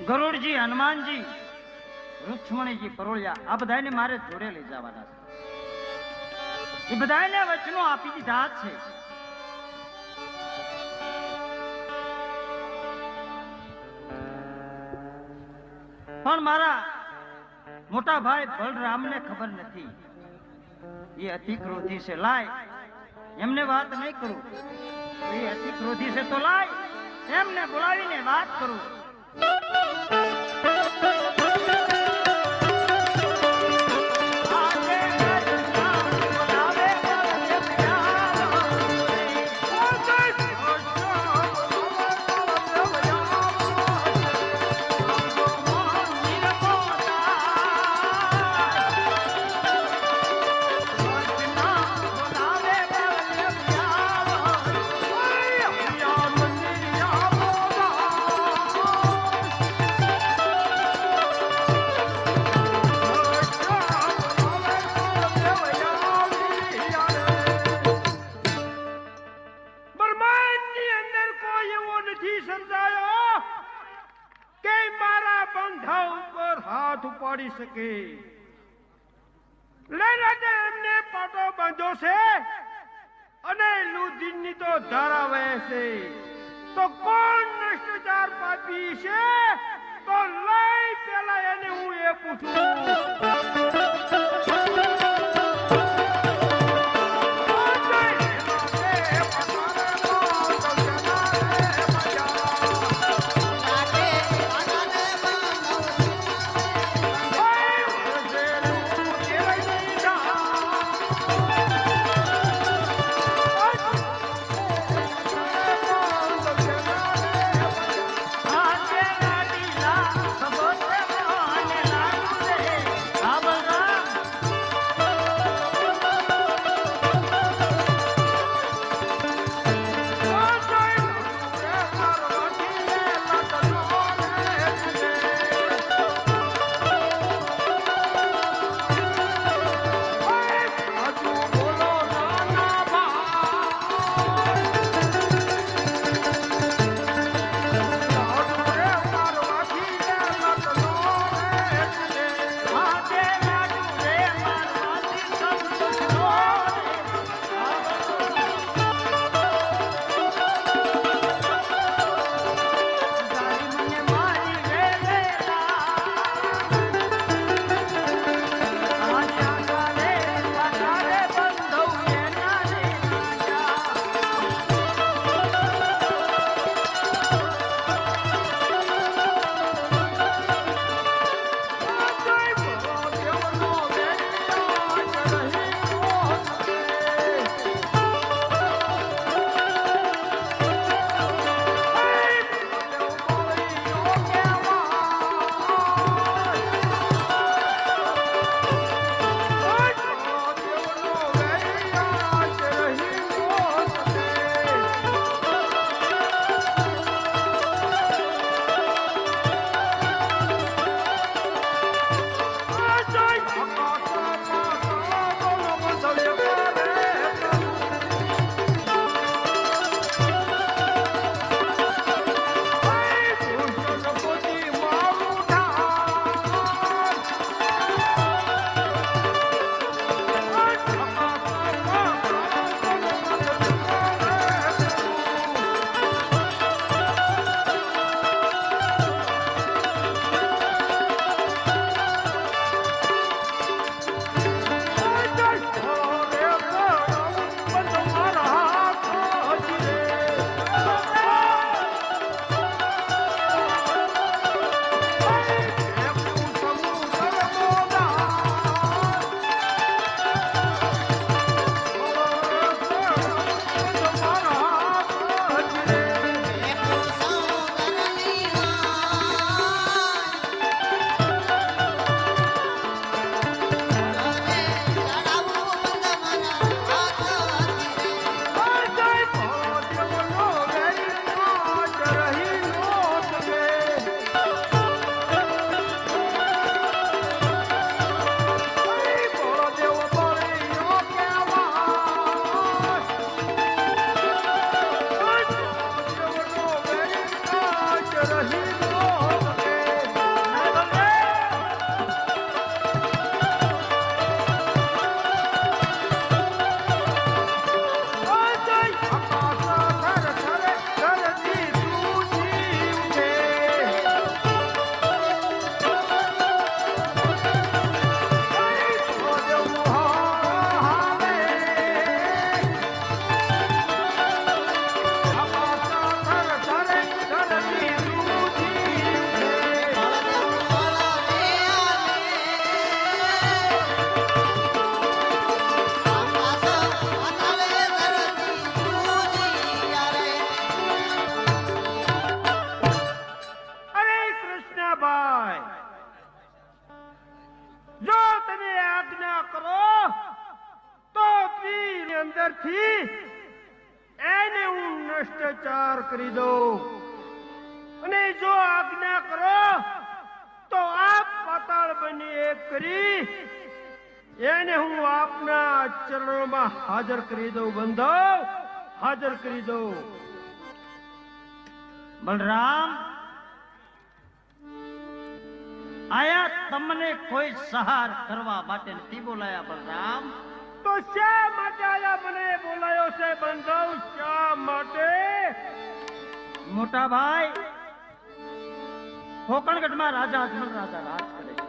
ગરુડજી, હનુમાનજી, રુક્ષ્મણીજી, પરોળિયા આ બધાને મારે જોડે લઈ જવાના છે. એ બધાને વચનો આપી દીધા છે. પણ મારા મોટા ભાઈ બલરામને ખબર નથી. એ અતિ ક્રોધી છે. લાય એમને વાત નહીં કરું. એ અતિ ક્રોધી છે તો લાય એમને બોલાવીને વાત કરું. શકે લઈને એમને પાટો બાંધ્યો છે અને લુધીની તો ધારા વહે છે. તો કોણ ભ્રષ્ટાચાર પાપી છે? તો લઈ પેલા એને હું એ પૂછું. આ અંદરથી એને હું નષ્ટચાર કરી દઉં અને જો આજ્ઞા કરો તો આપ પાતાળ બની એક કરી એને હું આપના ચરણોમાં હાજર કરી દઉં બંધવ, હાજર કરી દઉં. બલરામ, આયા તમને કોઈ સહાર કરવા માટે નથી બોલાયા બલરામ. તો શા માટે આયા મને બોલાયો છે બંધવ? શા માટે? મોટા ભાઈ, કોકણગઢમાં રાજા અજમલ રાજા રાજ કરે છે.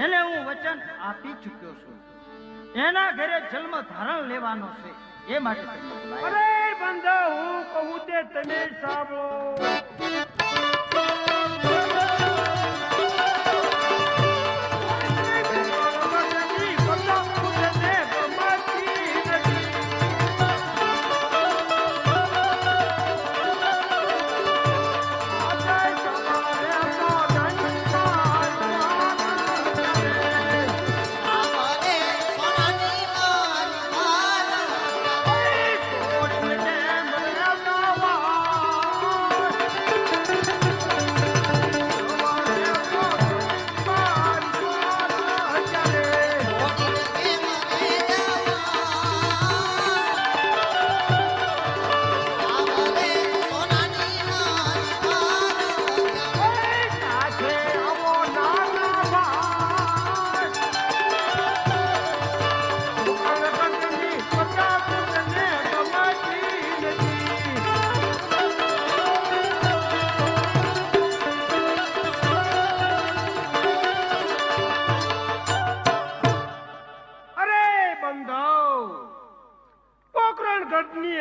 એને હું વચન આપી ચૂક્યો છું. એના ઘરે જન્મ ધારણ લેવાનો છે, એ માટે તમને બોલાયા. અરે બંધવ, હું કહું તે તમે સાંભળો.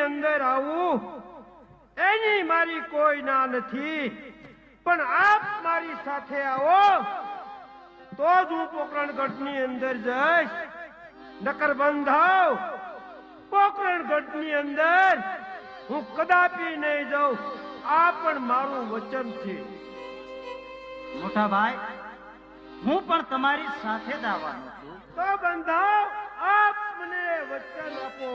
અંદર આવું એની મારી કોઈ ના નથી, પણ આપ મારી સાથે આવો તો જ હું પોકરણગઢની અંદર જઈશ. નકર બંધાવ, પોકરણગઢની અંદર હું કદાપી નહીં જાઉં. આ પણ મારું વચન છે. મોટા ભાઈ, હું પણ તમારી સાથે જ આવવાનો છું. તો બંધાવ, આપ મને વચન આપો.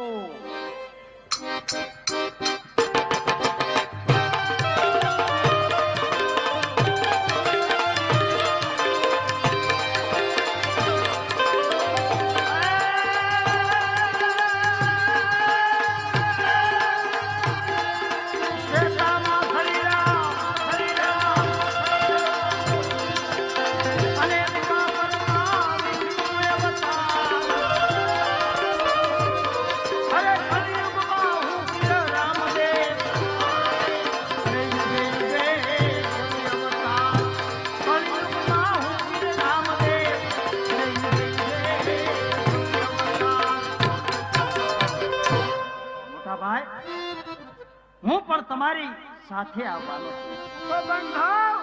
હું પણ તમારી સાથે આવવાનો છું. તો બંધાવ,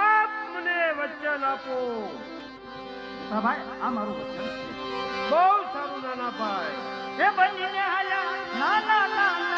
આપ મને વચન આપો. મોટા ભાઈ, આ મારું વચન છે. બહુ સારું નાના ભાઈ. એ બનીને હાલ્યા નાના નાના